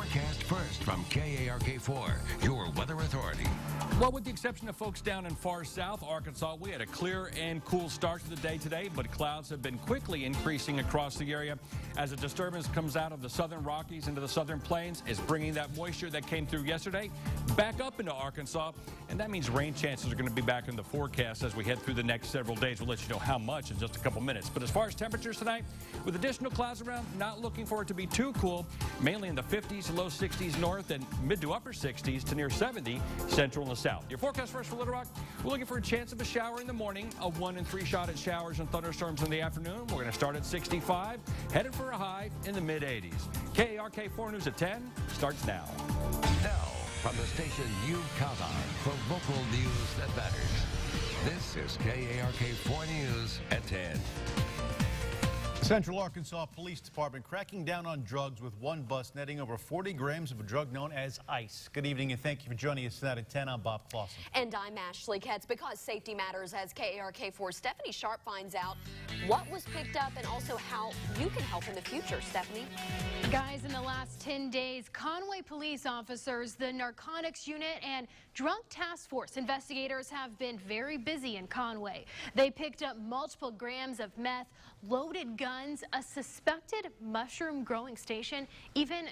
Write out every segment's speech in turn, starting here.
forecast first from KARK4, your weather authority. Well, with the exception of folks down in far south Arkansas, we had a clear and cool start to the day today, but clouds have been quickly increasing across the area as a disturbance comes out of the southern Rockies into the southern plains, is bringing that moisture that came through yesterday back up into Arkansas, and that means rain chances are going to be back in the forecast as we head through the next several days. We'll let you know how much in just a couple minutes. But as far as temperatures tonight, with additional clouds around, not looking for it to be too cool, mainly in the 50s, low 60s north, and mid to upper 60s to near 70 central and the south. Your forecast first for Little Rock, we're looking for a chance of a shower in the morning, a 1 in 3 shot at showers and thunderstorms in the afternoon. We're going to start at 65, headed for a high in the mid-80s. KARK4 News at 10 starts now. Now, from the station you count on for local news that matters, this is KARK4 News at 10. Central Arkansas Police Department cracking down on drugs with one bus netting over 40 grams of a drug known as ice. Good evening and thank you for joining us tonight at 10. I'm Bob Clausen. And I'm Ashley Ketz. Because safety matters, as KARK4 Stephanie Sharp finds out what was picked up and also how you can help in the future. Stephanie? Guys, in the last 10 days, Conway police officers, the narcotics unit, and drug task force investigators have been very busy in Conway. They picked up multiple grams of meth, loaded guns, a suspected mushroom growing station, even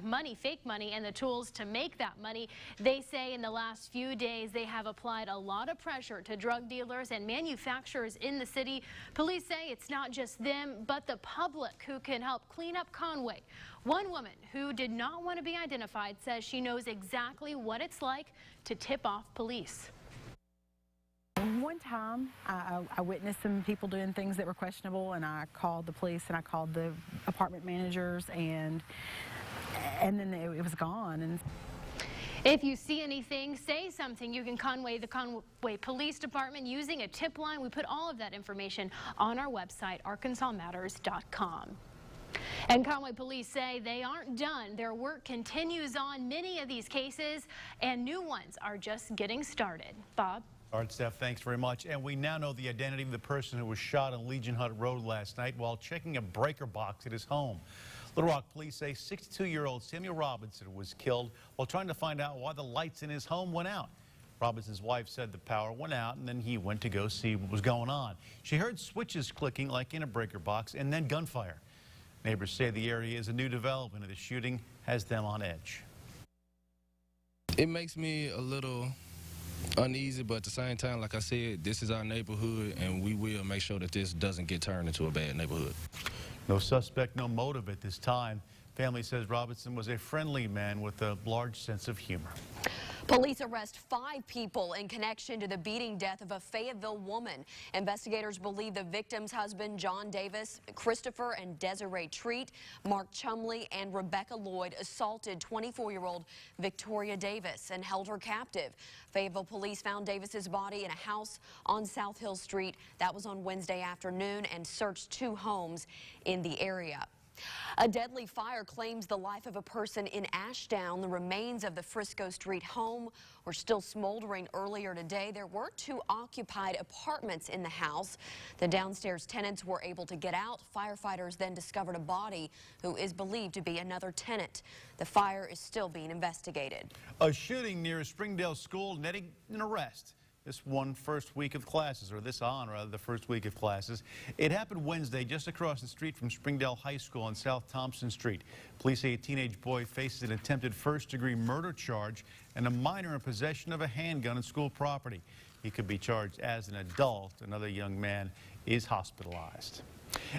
money, fake money, and the tools to make that money. They say in the last few days they have applied a lot of pressure to drug dealers and manufacturers in the city. Police say it's not just them, but the public who can help clean up Conway. One woman who did not want to be identified says she knows exactly what it's like to tip off police. One time, I witnessed some people doing things that were questionable, and I called the police and I called the apartment managers, and then it was gone. And if you see anything, say something. You can contact the Conway Police Department using a tip line. We put all of that information on our website, arkansasmatters.com. And Conway police say they aren't done. Their work continues on many of these cases, and new ones are just getting started. Bob? All right, Steph, thanks very much. And we now know the identity of the person who was shot on Legion Hut Road last night while checking a breaker box at his home. Little Rock police say 62-year-old Samuel Robinson was killed while trying to find out why the lights in his home went out. Robinson's wife said the power went out and then he went to go see what was going on. She heard switches clicking like in a breaker box and then gunfire. Neighbors say the area is a new development and the shooting has them on edge. It makes me a little uneasy, but at the same time, like I said, this is our neighborhood, and we will make sure that this doesn't get turned into a bad neighborhood. No suspect, no motive at this time. Family says Robinson was a friendly man with a large sense of humor. Police arrest 5 people in connection to the beating death of a Fayetteville woman. Investigators believe the victim's husband, John Davis, Christopher and Desiree Treat, Mark Chumley, and Rebecca Lloyd assaulted 24-year-old Victoria Davis and held her captive. Fayetteville police found Davis's body in a house on South Hill Street. That was on Wednesday afternoon, and searched 2 homes in the area. A deadly fire claims the life of a person in Ashdown. The remains of the Frisco Street home were still smoldering earlier today. There were 2 occupied apartments in the house. The downstairs tenants were able to get out. Firefighters then discovered a body who is believed to be another tenant. The fire is still being investigated. A shooting near a Springdale school netting an arrest. This first week of classes, or this on rather, the first week of classes. It happened Wednesday just across the street from Springdale High School on South Thompson Street. Police say a teenage boy faces an attempted first-degree murder charge and a minor in possession of a handgun on school property. He could be charged as an adult. Another young man is hospitalized.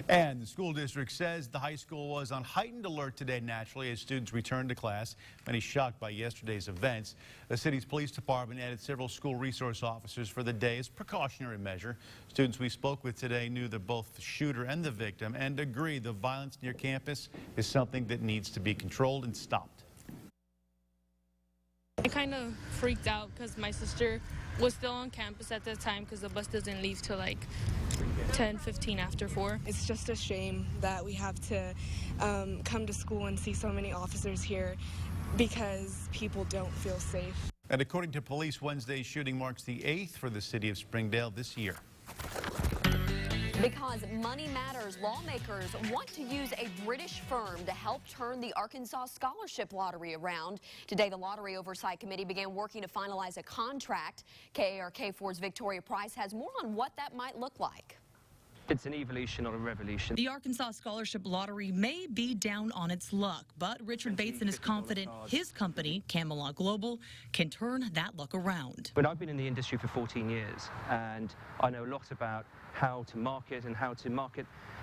And the school district says the high school was on heightened alert today naturally as students returned to class. Many shocked by yesterday's events. The city's police department added several school resource officers for the day as precautionary measure. Students we spoke with today knew that both the shooter and the victim and agree the violence near campus is something that needs to be controlled and stopped. I kind of freaked out because my sister was still on campus at the time because the bus doesn't leave till like 10:15 after 4. It's just a shame that we have to come to school and see so many officers here because people don't feel safe. And according to police, Wednesday's shooting marks the 8th for the city of Springdale this year. Because money matters, lawmakers want to use a British firm to help turn the Arkansas Scholarship Lottery around. Today, the Lottery Oversight Committee began working to finalize a contract. KARK4's Victoria Price has more on what that might look like. It's an evolution, not a revolution. The Arkansas Scholarship Lottery may be down on its luck, but Richard Bateson is confident his company, Camelot Global, can turn that luck around. But I've been in the industry for 14 years, and I know a lot about how to market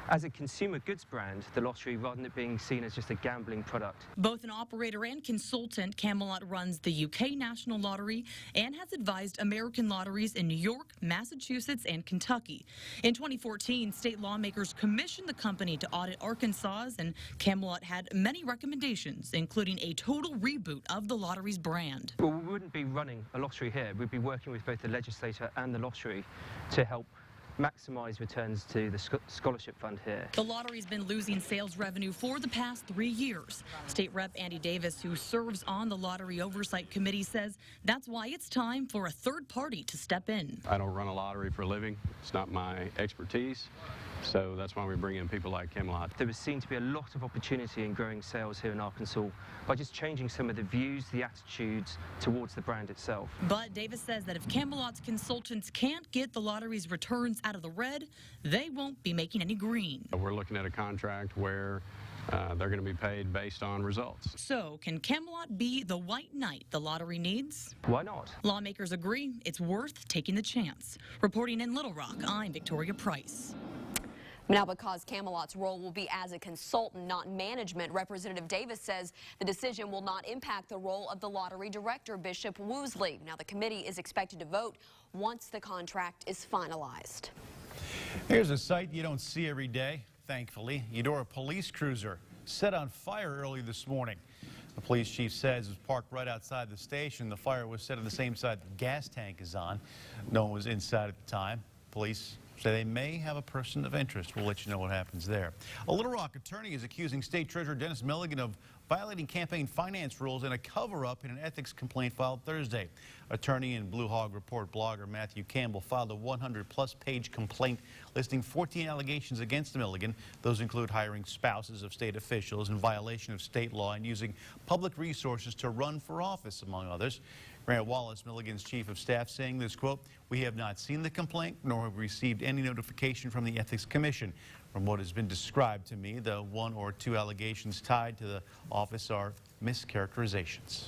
as a consumer goods brand, the lottery, rather than it being seen as just a gambling product. Both an operator and consultant, Camelot runs the UK National Lottery and has advised American lotteries in New York, Massachusetts, and Kentucky. In 2014, state lawmakers commissioned the company to audit Arkansas's, and Camelot had many recommendations, including a total reboot of the lottery's brand. Well, we wouldn't be running a lottery here. We'd be working with both the legislator and the lottery to help maximize returns to the scholarship fund here. The lottery's been losing sales revenue for the past 3 years. State Rep Andy Davis, who serves on the Lottery Oversight Committee, says that's why it's time for a third party to step in. I don't run a lottery for a living. It's not my expertise. So that's why we bring in people like Camelot. There was seen to be a lot of opportunity in growing sales here in Arkansas by just changing some of the views, the attitudes towards the brand itself. But Davis says that if Camelot's consultants can't get the lottery's returns out of the red, they won't be making any green. We're looking at a contract where they're going to be paid based on results. So can Camelot be the white knight the lottery needs? Why not? Lawmakers agree it's worth taking the chance. Reporting in Little Rock, I'm Victoria Price. Now, because Camelot's role will be as a consultant, not management, Representative Davis says the decision will not impact the role of the lottery director, Bishop Woosley. Now, the committee is expected to vote once the contract is finalized. Here's a sight you don't see every day, thankfully. Eudora police cruiser set on fire early this morning. The police chief says it was parked right outside the station. The fire was set on the same side the gas tank is on. No one was inside at the time. Police say they may have a person of interest. We'll let you know what happens there. A Little Rock attorney is accusing State Treasurer Dennis Milligan of violating campaign finance rules in a cover-up in an ethics complaint filed Thursday. Attorney and Blue Hog Report blogger Matthew Campbell filed a 100-plus page complaint listing 14 allegations against Milligan. Those include hiring spouses of state officials in violation of state law and using public resources to run for office, among others. Grant Wallace, Milligan's chief of staff, saying this, quote, "We have not seen the complaint, nor have received any notification from the Ethics Commission. From what has been described to me, the 1 or 2 allegations tied to the office are mischaracterizations."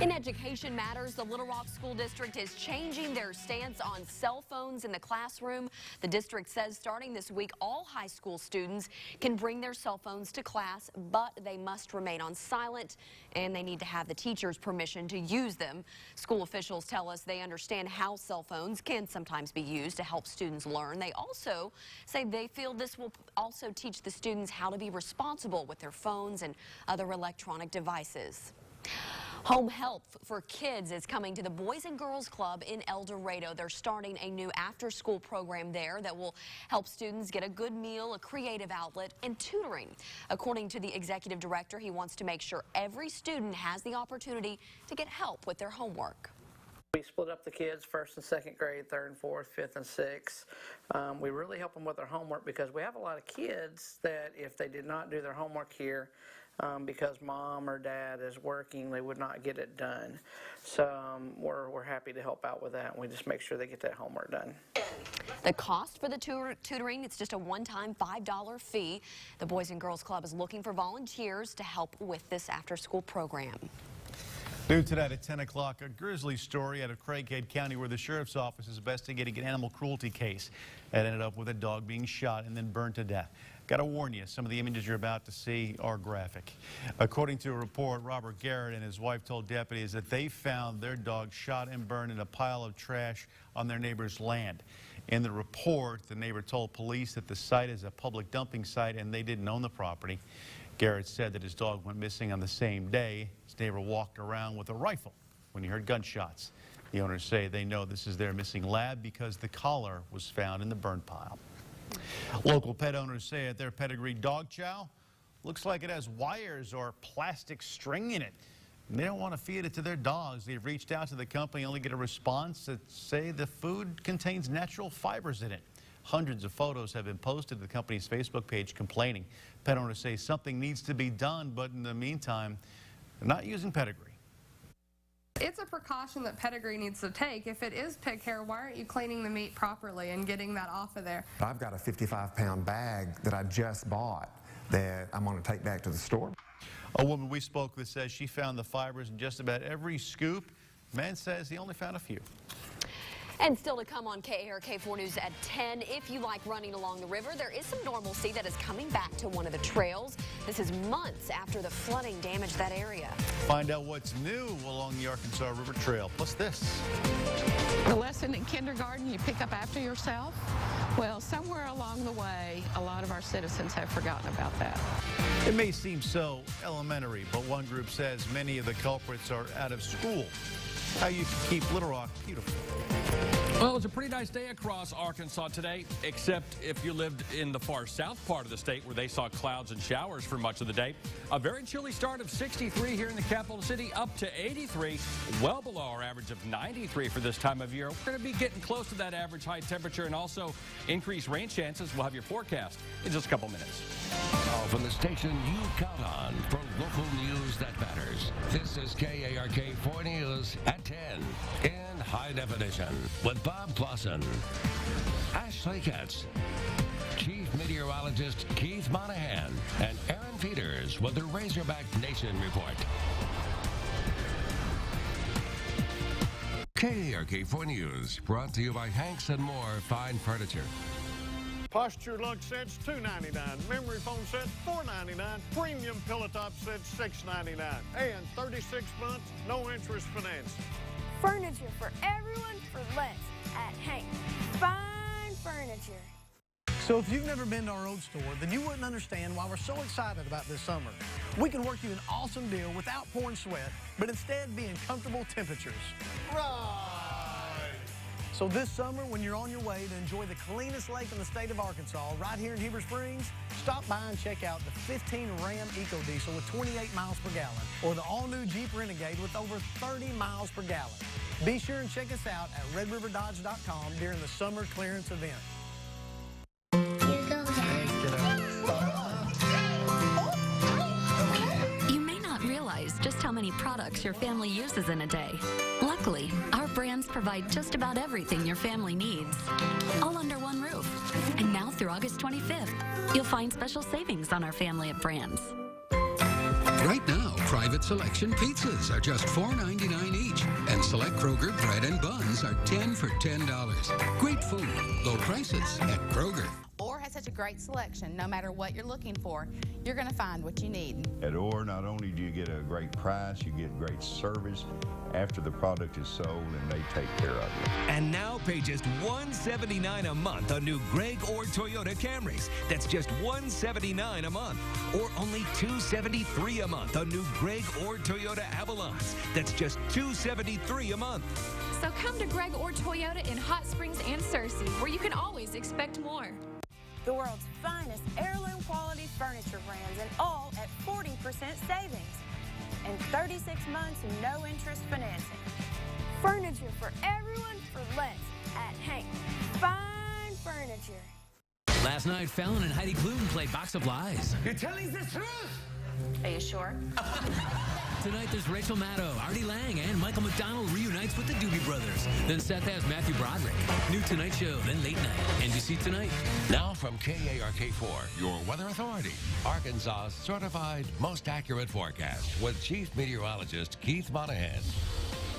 In education matters, the Little Rock School District is changing their stance on cell phones in the classroom. The district says starting this week, all high school students can bring their cell phones to class, but they must remain on silent, and they need to have the teacher's permission to use them. School officials tell us they understand how cell phones can sometimes be used to help students learn. They also say they feel this will also teach the students how to be responsible with their phones and other electronic devices. Home Help for Kids is coming to the Boys and Girls Club in El Dorado. They're starting a new after-school program there that will help students get a good meal, a creative outlet, and tutoring. According to the executive director, he wants to make sure every student has the opportunity to get help with their homework. We split up the kids, 1st and 2nd grade, 3rd and 4th, 5th and 6th. We really help them with their homework because we have a lot of kids that if they did not do their homework here, because mom or dad is working, they would not get it done. So we're happy to help out with that, and we just make sure they get that homework done. The cost for the tutoring, it's just a one-time $5 fee. The Boys and Girls Club is looking for volunteers to help with this after-school program. New tonight at 10 o'clock, a grisly story out of Craighead County where the sheriff's office is investigating an animal cruelty case that ended up with a dog being shot and then burned to death. Got to warn you, some of the images you're about to see are graphic. According to a report, Robert Garrett and his wife told deputies that they found their dog shot and burned in a pile of trash on their neighbor's land. In the report, the neighbor told police that the site is a public dumping site and they didn't own the property. Garrett said that his dog went missing on the same day. His neighbor walked around with a rifle when he heard gunshots. The owners say they know this is their missing lab because the collar was found in the burn pile. Local pet owners say that their pedigree dog chow looks like it has wires or plastic string in it. And they don't want to feed it to their dogs. They've reached out to the company, only get a response that say the food contains natural fibers in it. Hundreds of photos have been posted to the company's Facebook page complaining. Pet owners say something needs to be done, but in the meantime, they're not using pedigree. It's a precaution that pedigree needs to take. If it is pig hair, why aren't you cleaning the meat properly and getting that off of there? I've got a 55-pound bag that I just bought that I'm going to take back to the store. A woman we spoke with says she found the fibers in just about every scoop. Man says he only found a few. And still to come on KARK 4 News at 10. If you like running along the river, there is some normalcy that is coming back to one of the trails. This is months after the flooding damaged that area. Find out what's new along the Arkansas River Trail. Plus this. The lesson in kindergarten you pick up after yourself. Well, somewhere along the way, a lot of our citizens have forgotten about that. It may seem so elementary, but one group says many of the culprits are out of school. How you can keep Little Rock beautiful. Well, it's a pretty nice day across Arkansas today, except if you lived in the far south part of the state where they saw clouds and showers for much of the day. A very chilly start of 63 here in the capital city, up to 83, well below our average of 93 for this time of year. We're going to be getting close to that average high temperature and also increased rain chances. We'll have your forecast in just a couple minutes. From the station you count on for local news that matters. This is KARK 4 News at 10 in high definition with Bob Clausen, Ashley Katz, Chief Meteorologist Keith Monahan, and Aaron Peters with the Razorback Nation report. KARK 4 News brought to you by Hanks and More Fine Furniture. Posture lug sets $2.99, memory foam set $4.99, premium pillow top sets $6.99, and 36 months, no interest finance. Furniture for everyone for less at Hank. Fine furniture. So if you've never been to our old store, then you wouldn't understand why we're so excited about this summer. We can work you an awesome deal without pouring sweat, but instead be in comfortable temperatures. Right. So this summer, when you're on your way to enjoy the cleanest lake in the state of Arkansas, right here in Heber Springs, stop by and check out the 15 Ram EcoDiesel with 28 miles per gallon, or the all-new Jeep Renegade with over 30 miles per gallon. Be sure and check us out at redriverdodge.com during the summer clearance event. You may not realize just how many products your family uses in a day. Luckily, our brands provide just about everything your family needs, all under one roof. And now through August 25th, you'll find special savings on our family of brands. Right now, private selection pizzas are just $4.99 each, and select Kroger bread and buns are 10 for $10. Great food, low prices at Kroger. Orr has such a great selection. No matter what you're looking for, you're going to find what you need. At Orr, not only do you get a great price, you get great service after the product is sold, and they take care of you. And now pay just $179 a month on new Greg Orr Toyota Camrys. That's just $179 a month. Or only $273 a month on new Greg Orr Toyota Avalons. That's just $273 a month. So come to Greg Orr Toyota in Hot Springs and Searcy, where you can always expect more. The world's finest heirloom quality furniture brands, and all at 40% savings. And 36 months no interest financing. Furniture for everyone for less at Hank. Fine furniture. Last night, Fallon and Heidi Klum played Box of Lies. You're telling the truth? Are you sure? Tonight, there's Rachel Maddow, Artie Lang, and Michael McDonald reunites with the Doobie Brothers. Then Seth has Matthew Broderick. New Tonight Show, then Late Night. NBC Tonight. Now from KARK4, your weather authority. Arkansas's certified most accurate forecast with Chief Meteorologist Keith Monahan.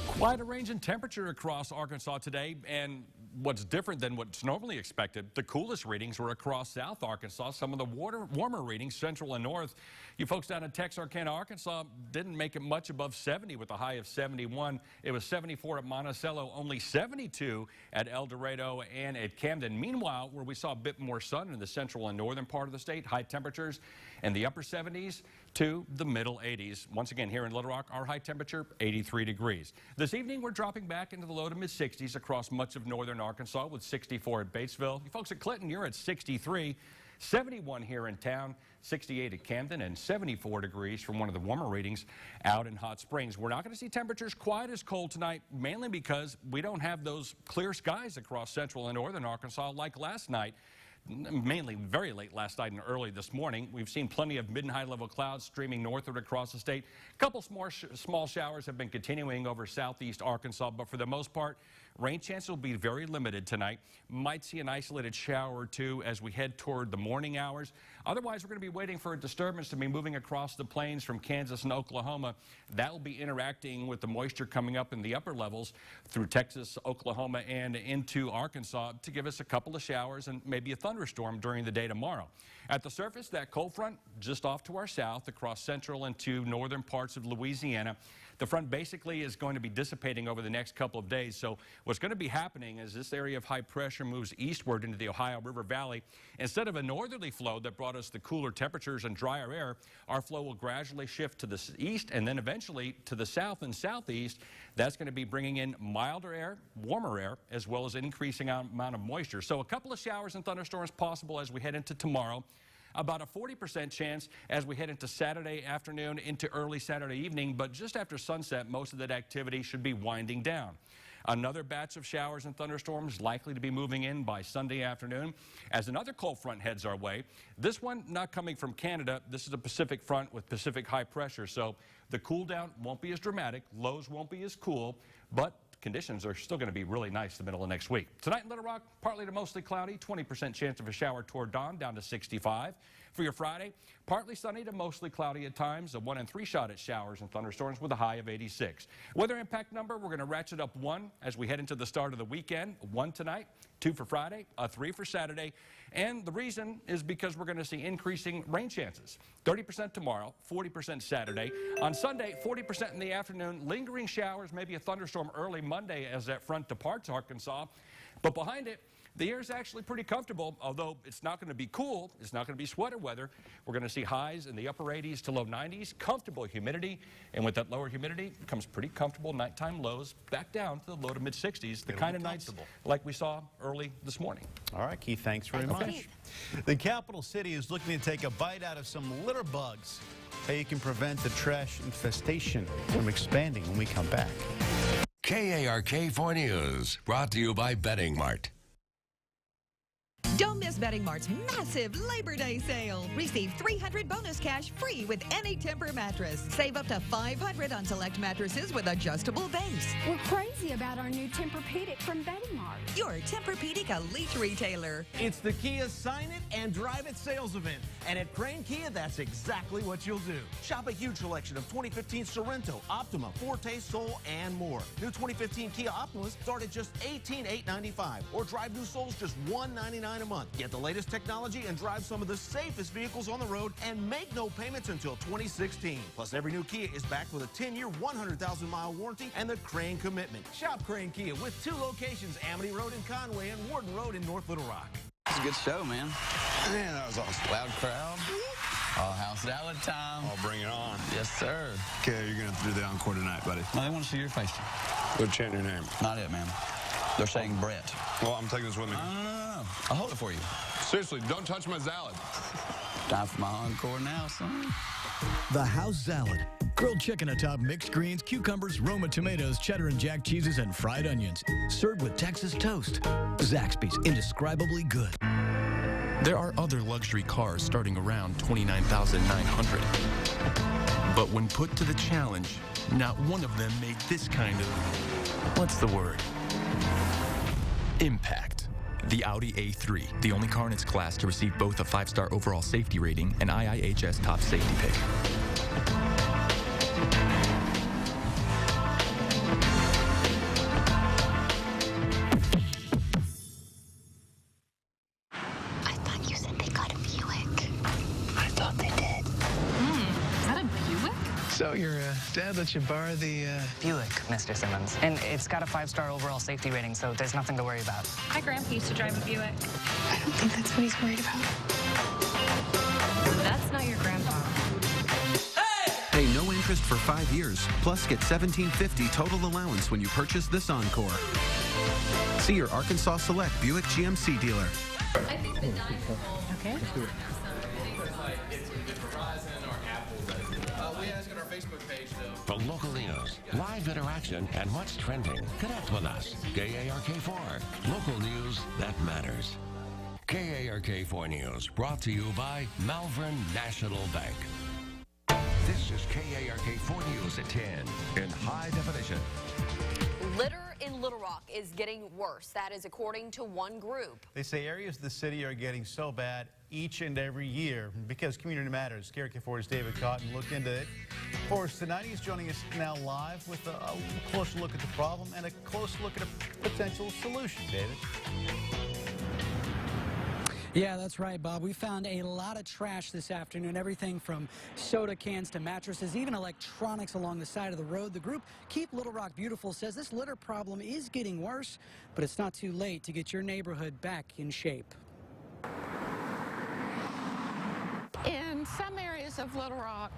Quite a range in temperature across Arkansas today, and what's different than what's normally expected, the coolest readings were across South Arkansas. Some of the warmer readings, central and north. You folks down in Texarkana, Arkansas, didn't make it much above 70 with a high of 71. It was 74 at Monticello, only 72 at El Dorado and at Camden. Meanwhile, where we saw a bit more sun in the central and northern part of the state, high temperatures in the upper 70s to the middle 80s. Once again, here in Little Rock, our high temperature, 83 degrees. This evening, we're dropping back into the low to mid 60s across much of northern Arkansas with 64 at Batesville. You folks at Clinton, you're at 63. 71 here in town, 68 at Camden, and 74 degrees from one of the warmer readings out in Hot Springs. We're not going to see temperatures quite as cold tonight, mainly because we don't have those clear skies across central and northern Arkansas like last night. Mainly very late last night and early this morning. We've seen plenty of mid and high level clouds streaming northward across the state. A couple small showers have been continuing over southeast Arkansas, but for the most part, rain chances will be very limited tonight. Might see an isolated shower or two as we head toward the morning hours. Otherwise, we're going to be waiting for a disturbance to be moving across the plains from Kansas and Oklahoma. That will be interacting with the moisture coming up in the upper levels through Texas, Oklahoma, and into Arkansas to give us a couple of showers and maybe a thunderstorm during the day tomorrow. At the surface, that cold front just off to our south across central and to northern parts of Louisiana. The front basically is going to be dissipating over the next couple of days. So what's going to be happening is this area of high pressure moves eastward into the Ohio River Valley. Instead of a northerly flow that brought us the cooler temperatures and drier air, our flow will gradually shift to the east and then eventually to the south and southeast. That's going to be bringing in milder air, warmer air, as well as an increasing amount of moisture. So a couple of showers and thunderstorms possible as we head into tomorrow. About a 40% chance as we head into Saturday afternoon into early Saturday evening, but just after sunset, most of that activity should be winding down. Another batch of showers and thunderstorms likely to be moving in by Sunday afternoon as another cold front heads our way. This one not coming from Canada. This is a Pacific front with Pacific high pressure, so the cool down won't be as dramatic. Lows won't be as cool, but conditions are still going to be really nice the middle of next week. Tonight in Little Rock, partly to mostly cloudy, 20% chance of a shower toward dawn, down to 65. For your Friday, partly sunny to mostly cloudy at times, a 1 in 3 shot at showers and thunderstorms with a high of 86. Weather impact number, we're going to ratchet up 1 as we head into the start of the weekend. 1 tonight, 2 for Friday, a 3 for Saturday. And the reason is because we're going to see increasing rain chances. 30% tomorrow, 40% Saturday. On Sunday, 40% in the afternoon, lingering showers, maybe a thunderstorm early Monday as that front departs Arkansas. But behind it, the air is actually pretty comfortable, although it's not going to be cool. It's not going to be sweater weather. We're going to see highs in the upper 80s to low 90s, comfortable humidity. And with that lower humidity comes pretty comfortable nighttime lows back down to the low to mid 60s, the kind of nights like we saw early this morning. All right, Keith, thanks very much. The capital city is looking to take a bite out of some litter bugs. How you can prevent the trash infestation from expanding when we come back. KARK 4 News, brought to you by Betting Mart. Don't miss Betting Mart's massive Labor Day sale. Receive $300 bonus cash free with any Tempur mattress. Save up to $500 on select mattresses with adjustable base. We're crazy about our new Tempur-Pedic from Betting Mart. Your Tempur-Pedic elite retailer. It's the Kia Sign It and Drive It sales event. And at Crane Kia, that's exactly what you'll do. Shop a huge selection of 2015 Sorento, Optima, Forte, Soul, and more. New 2015 Kia Optimas start at just $18,895. Or drive new Souls just $199 a month. Get the latest technology and drive some of the safest vehicles on the road and make no payments until 2016. Plus, every new Kia is backed with a 10-year, 100,000-mile warranty and the Crane Commitment. Shop Crane Kia with 2 locations, Amity Road in Conway and Warden Road in North Little Rock. It's a good show, man. Man, that was awesome. Loud crowd. All house salad time. I'll bring it on. Yes, sir. Okay, you're going to have to do the encore tonight, buddy. No, they want to see your face. Go chant your name. Not it, man. They're saying Brett. Well, I'm taking this with me. No. I'll hold it for you. Seriously, don't touch my salad. Time for my encore now, son. The house salad. Grilled chicken atop mixed greens, cucumbers, Roma tomatoes, cheddar and jack cheeses, and fried onions. Served with Texas toast. Zaxby's, indescribably good. There are other luxury cars starting around $29,900. But when put to the challenge, not one of them made this kind of, what's the word? Impact. The Audi A3, the only car in its class to receive both a 5-star overall safety rating and IIHS top safety pick. I thought you said they got a Buick. I thought they did. Is that a Buick? So your dad let you borrow the... Buick, Mr. Simmons. And it's got a 5-star overall safety rating, so there's nothing to worry about. My grandpa used to drive a Buick. I don't think that's what he's worried about. That's not your grandpa. Pay no interest for 5 years, plus get $1,750 total allowance when you purchase this Encore. See your Arkansas Select Buick GMC dealer. I think the dining room. Okay. Let's do it. Facebook page, though. For local news, live interaction, and what's trending, connect with us. KARK4, local news that matters. KARK4 News, brought to you by Malvern National Bank. This is KARK4 News at 10 in high definition. Litter in Little Rock is getting worse. That is according to one group. They say areas of the city are getting so bad each and every year. Because community matters, KARK4's David Cotton looked into it. For us tonight, he's joining us now live with a closer look at the problem and a close look at a potential solution. David? Yeah, that's right, Bob. We found a lot of trash this afternoon, everything from soda cans to mattresses, even electronics along the side of the road. The group Keep Little Rock Beautiful says this litter problem is getting worse, but it's not too late to get your neighborhood back in shape. In some areas of Little Rock,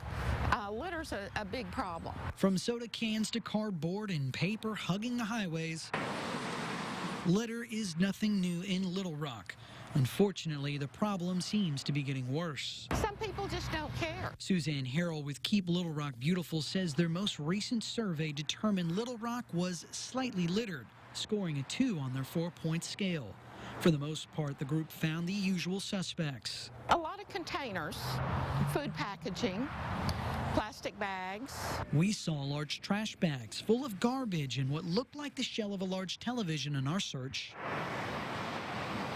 litter's a big problem. From soda cans to cardboard and paper hugging the highways, litter is nothing new in Little Rock. Unfortunately, the problem seems to be getting worse. Some people just don't care. Suzanne Harrell with Keep Little Rock Beautiful says their most recent survey determined Little Rock was slightly littered, scoring a 2 on their 4-point scale. For the most part, the group found the usual suspects. A lot of containers, food packaging, plastic bags. We saw large trash bags full of garbage and what looked like the shell of a large television in our search.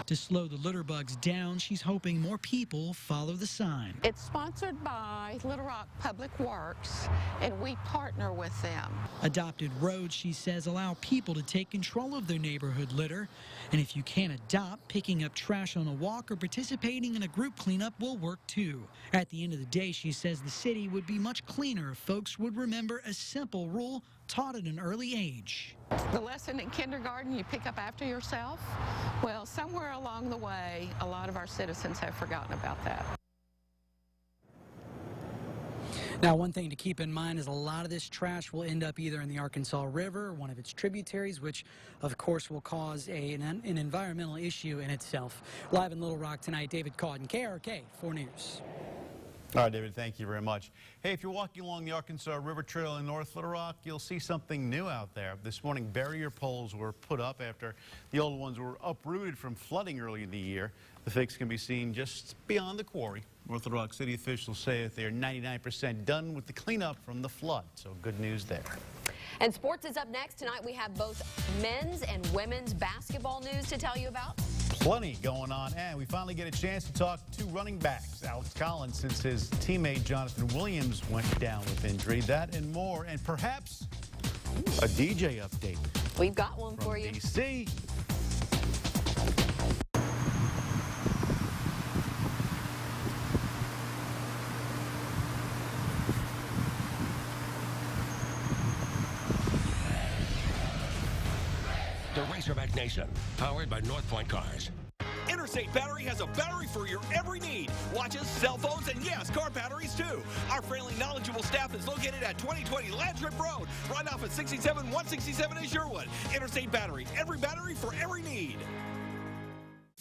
To slow the litter bugs down, she's hoping more people follow the sign. It's sponsored by Little Rock Public Works, and we partner with them. Adopted roads, she says, allow people to take control of their neighborhood litter. And if you can't adopt, picking up trash on a walk or participating in a group cleanup will work too. At the end of the day, she says the city would be much cleaner if folks would remember a simple rule taught at an early age. The lesson in kindergarten you pick up after yourself, well, somewhere along the way, a lot of our citizens have forgotten about that. Now, one thing to keep in mind is a lot of this trash will end up either in the Arkansas River or one of its tributaries, which, of course, will cause an environmental issue in itself. Live in Little Rock tonight, David Cotton, KARK 4 News. All right, David, thank you very much. Hey, if you're walking along the Arkansas River Trail in North Little Rock, you'll see something new out there. This morning, barrier poles were put up after the old ones were uprooted from flooding early in the year. The fix can be seen just beyond the quarry. North Little Rock city officials say that they are 99% done with the cleanup from the flood, so good news there. And sports is up next. Tonight we have both men's and women's basketball news to tell you about. Plenty going on, and we finally get a chance to talk to running backs. Alex Collins, since his teammate Jonathan Williams went down with injury. That and more, and perhaps a DJ update. We've got one for you. DC. The Racerback Nation, powered by North Point Cars. Interstate Battery has a battery for your every need. Watches, cell phones, and yes, car batteries too. Our friendly, knowledgeable staff is located at 2020 Landrip Road, right off at 167 in Sherwood. Interstate Battery, every battery for every need.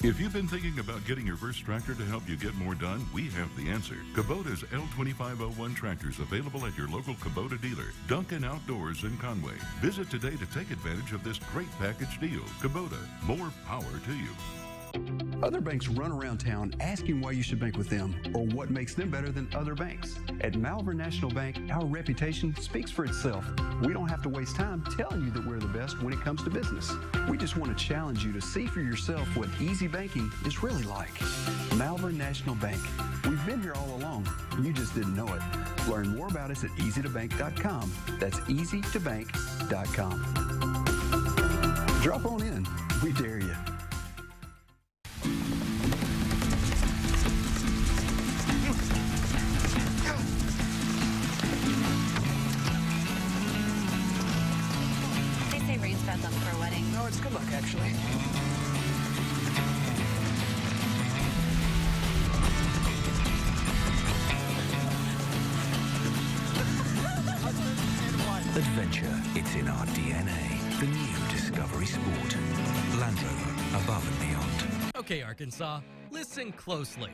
If you've been thinking about getting your first tractor to help you get more done, we have the answer. Kubota's L2501 tractors available at your local Kubota dealer, Duncan Outdoors in Conway. Visit today to take advantage of this great package deal. Kubota, more power to you. Other banks run around town asking why you should bank with them or what makes them better than other banks. At Malvern National Bank, our reputation speaks for itself. We don't have to waste time telling you that we're the best when it comes to business. We just want to challenge you to see for yourself what easy banking is really like. Malvern National Bank. We've been here all along. You just didn't know it. Learn more about us at easytobank.com. That's easytobank.com. Drop on in. We dare you. For a wedding. No, it's good luck, actually. Adventure, it's in our DNA. The new Discovery Sport. Land Rover, above and beyond. Okay, Arkansas, listen closely.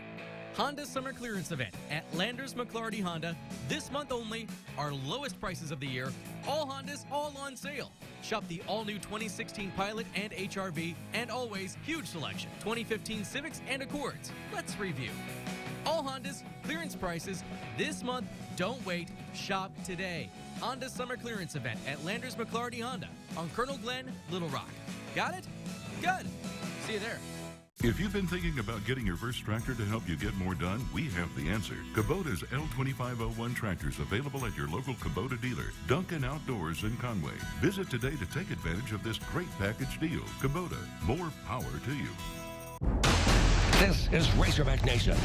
Honda Summer Clearance Event at Landers McClarty Honda. This month only, our lowest prices of the year. All Hondas, all on sale. Shop the all-new 2016 Pilot and HRV, and always huge selection. 2015 Civics and Accords. Let's review. All Hondas, clearance prices. This month, don't wait. Shop today. Honda Summer Clearance Event at Landers McClarty Honda on Colonel Glen, Little Rock. Got it? Good. See you there. If you've been thinking about getting your first tractor to help you get more done, we have the answer. Kubota's L2501 tractors available at your local Kubota dealer, Duncan Outdoors in Conway. Visit today to take advantage of this great package deal. Kubota, more power to you. This is Razorback Nation,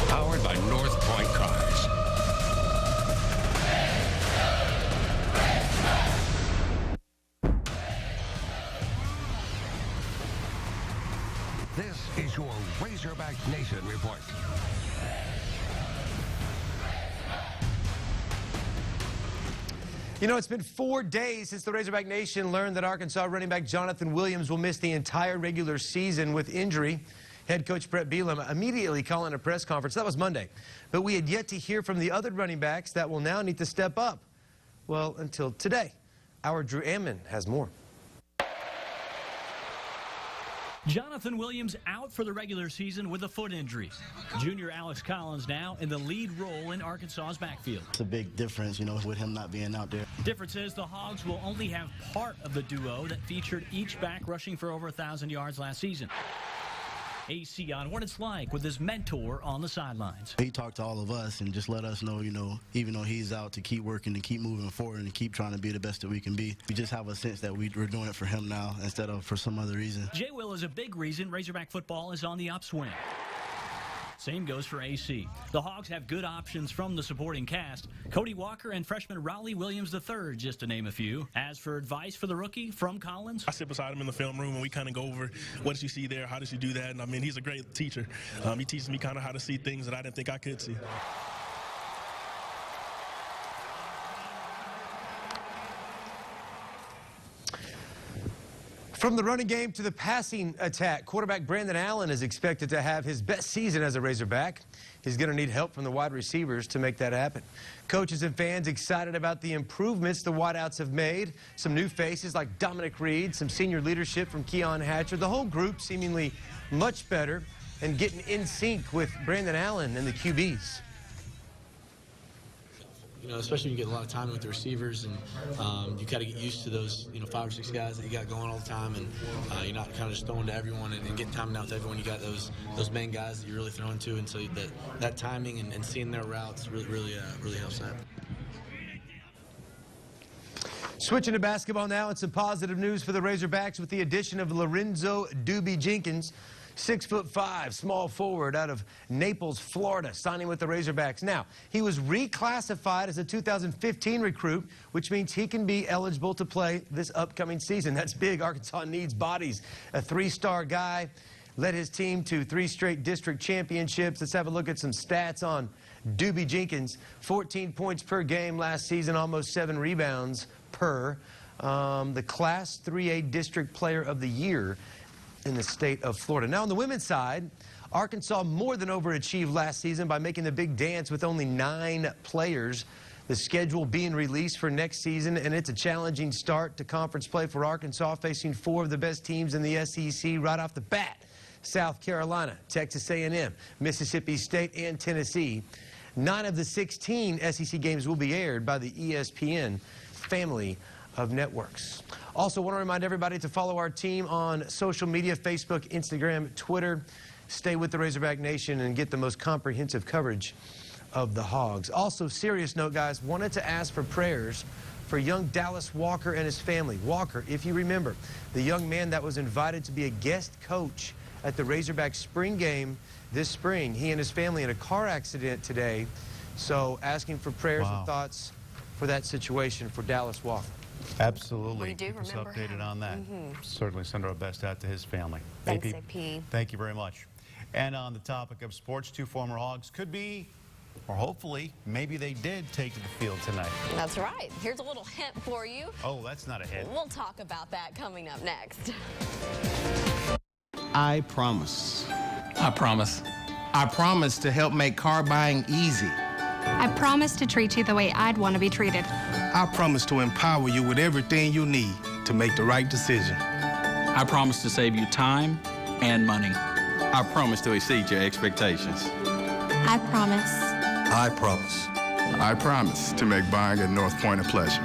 powered by North Point Cars. This is your Razorback Nation report. You know, it's been 4 days since the Razorback Nation learned that Arkansas running back Jonathan Williams will miss the entire regular season with injury. Head coach Brett Bielema immediately calling a press conference. That was Monday. But we had yet to hear from the other running backs that will now need to step up. Well, until today. Our Drew Ammon has more. Jonathan Williams out for the regular season with a foot injury. Junior Alex Collins now in the lead role in Arkansas's backfield. It's a big difference, you know, with him not being out there. Difference is the Hogs will only have part of the duo that featured each back rushing for over 1,000 yards last season. AC on what it's like with his mentor on the sidelines. He talked to all of us and just let us know, you know, even though he's out, to keep working and keep moving forward and keep trying to be the best that we can be. We just have a sense that we're doing it for him now instead of for some other reason. J. Will is a big reason Razorback football is on the upswing. Same goes for AC. The Hogs have good options from the supporting cast. Cody Walker and freshman Raleigh Williams III, just to name a few. As for advice for the rookie from Collins. I sit beside him in the film room and we kind of go over what did you see there, how did you do that, and I mean, he's a great teacher. He teaches me kind of how to see things that I didn't think I could see. From the running game to the passing attack, quarterback Brandon Allen is expected to have his best season as a Razorback. He's going to need help from the wide receivers to make that happen. Coaches and fans excited about the improvements the wideouts have made. Some new faces like Dominic Reed, some senior leadership from Keon Hatcher. The whole group seemingly much better and getting in sync with Brandon Allen and the QBs. You know, especially when you get a lot of time with the receivers, and you got to get used to those, you know, 5 or 6 guys that you got going all the time, and you're not kind of just throwing to everyone and getting time out to everyone. You got those main guys that you're really throwing to, and so that timing and seeing their routes really helps that. Switching to basketball now, and some positive news for the Razorbacks with the addition of Lorenzo Doobie Jenkins. 6'5", small forward out of Naples, Florida, signing with the Razorbacks. Now, he was reclassified as a 2015 recruit, which means he can be eligible to play this upcoming season. That's big. Arkansas needs bodies. A 3-star guy, led his team to 3 straight district championships. Let's have a look at some stats on Doobie Jenkins. 14 points per game last season, almost 7 rebounds per. The Class 3A District Player of the Year in the state of Florida. Now on the women's side, Arkansas more than overachieved last season by making the big dance with only 9 players. The schedule being released for next season, and it's a challenging start to conference play for Arkansas, facing 4 of the best teams in the SEC right off the bat. South Carolina, Texas A&M, Mississippi State, and Tennessee. 9 of the 16 SEC games will be aired by the ESPN family of networks. Also want to remind everybody to follow our team on social media, Facebook, Instagram, Twitter. Stay with the Razorback Nation and get the most comprehensive coverage of the Hogs. Also, serious note, guys, wanted to ask for prayers for young Dallas Walker and his family. Walker, if you remember, the young man that was invited to be a guest coach at the Razorback spring game this spring. He and his family in a car accident today. So asking for prayers and thoughts for that situation for Dallas Walker. Absolutely. We do Keep us remember updated him. on that. Certainly send our best out to his family. Thanks, AP, AP. Thank you very much. And on the topic of sports, 2 former Hogs could be, or hopefully, maybe they did take to the field tonight. That's right. Here's a little hint for you. Oh, that's not a hint. We'll talk about that coming up next. I promise. I promise. I promise to help make car buying easy. I promise to treat you the way I'd want to be treated. I promise to empower you with everything you need to make the right decision. I promise to save you time and money. I promise to exceed your expectations. I promise. I promise. I promise to make buying at North Point a pleasure.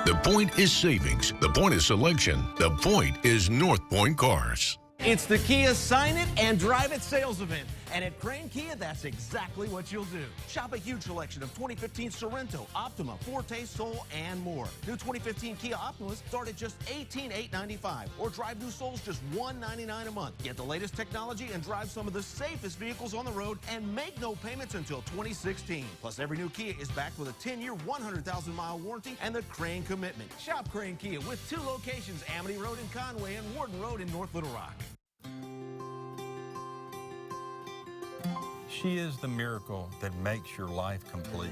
The point is savings. The point is selection. The point is North Point Cars. It's the Kia Sign It and Drive It sales event. And at Crane Kia, that's exactly what you'll do. Shop a huge selection of 2015 Sorento, Optima, Forte, Soul, and more. New 2015 Kia Optimas start at just $18,895. Or drive new Souls just $199 a month. Get the latest technology and drive some of the safest vehicles on the road and make no payments until 2016. Plus, every new Kia is backed with a 10-year, 100,000-mile warranty and the Crane Commitment. Shop Crane Kia with 2 locations, Amity Road in Conway and Warden Road in North Little Rock. She is the miracle that makes your life complete.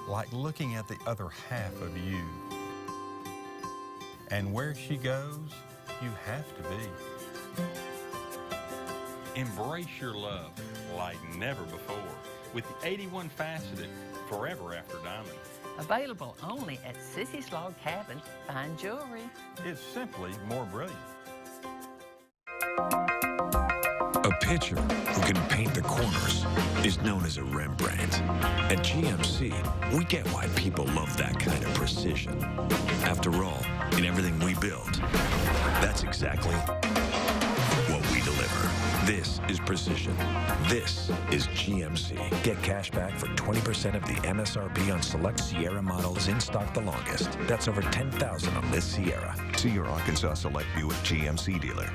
Like looking at the other half of you. And where she goes, you have to be. Embrace your love like never before with the 81 faceted Forever After Diamond. Available only at Sissy's Log Cabin Fine Jewelry. It's simply more brilliant. A pitcher who can paint the corners is known as a Rembrandt. At GMC, we get why people love that kind of precision. After all, in everything we build, that's exactly what we deliver. This is precision. This is GMC. Get cash back for 20% of the MSRP on select Sierra models in stock the longest. That's over 10,000 on this Sierra. See your Arkansas Select Buick GMC dealer.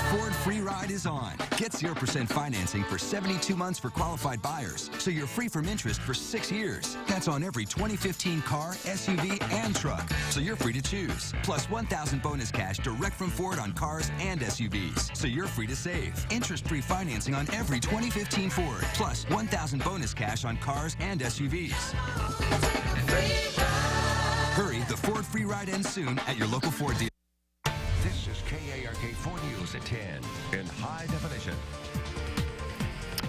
Ford Free Ride is on. Get 0% financing for 72 months for qualified buyers, so you're free from interest for 6 years. That's on every 2015 car, SUV, and truck, so you're free to choose. Plus $1,000 bonus cash direct from Ford on cars and SUVs, so you're free to save. Interest-free financing on every 2015 Ford, plus $1,000 bonus cash on cars and SUVs. Hurry, the Ford Free Ride ends soon at your local Ford dealer. This is KARK 4 News at 10 in high definition.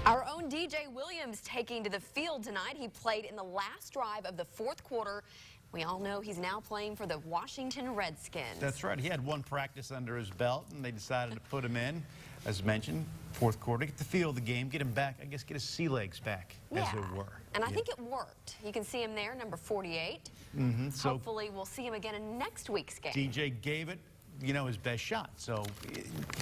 Our own DJ Williams taking to the field tonight. He played in the last drive of the 4th quarter. We all know he's now playing for the Washington Redskins. That's right. He had 1 practice under his belt, and they decided to put him in, as mentioned, 4th quarter, get the feel of the game, get him back, I guess, get his sea legs back, as it were. And I think it worked. You can see him there, number 48. So hopefully we'll see him again in next week's game. DJ gave it, you know, his best shot. So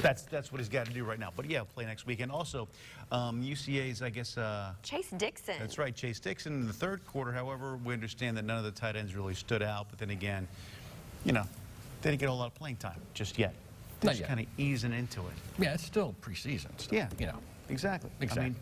that's what he's got to do right now. But yeah, play next weekend. Also, UCA's, I guess... Chase Dixon. That's right, Chase Dixon. In the 3rd quarter, however, we understand that none of the tight ends really stood out. But then again, you know, they didn't get a lot of playing time just yet. They're just kind of easing into it. Yeah, it's still preseason stuff. Yeah, you know. Exactly. I mean,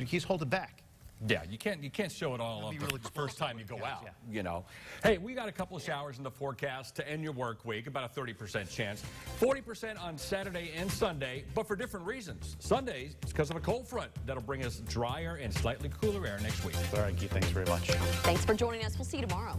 he's holding back. Yeah, you can't show it all up the first time you go out, you know. Hey, we got a couple of showers in the forecast to end your work week, about a 30% chance. 40% on Saturday and Sunday, but for different reasons. Sundays, it's because of a cold front that'll bring us drier and slightly cooler air next week. All right, Keith, thanks very much. Thanks for joining us. We'll see you tomorrow.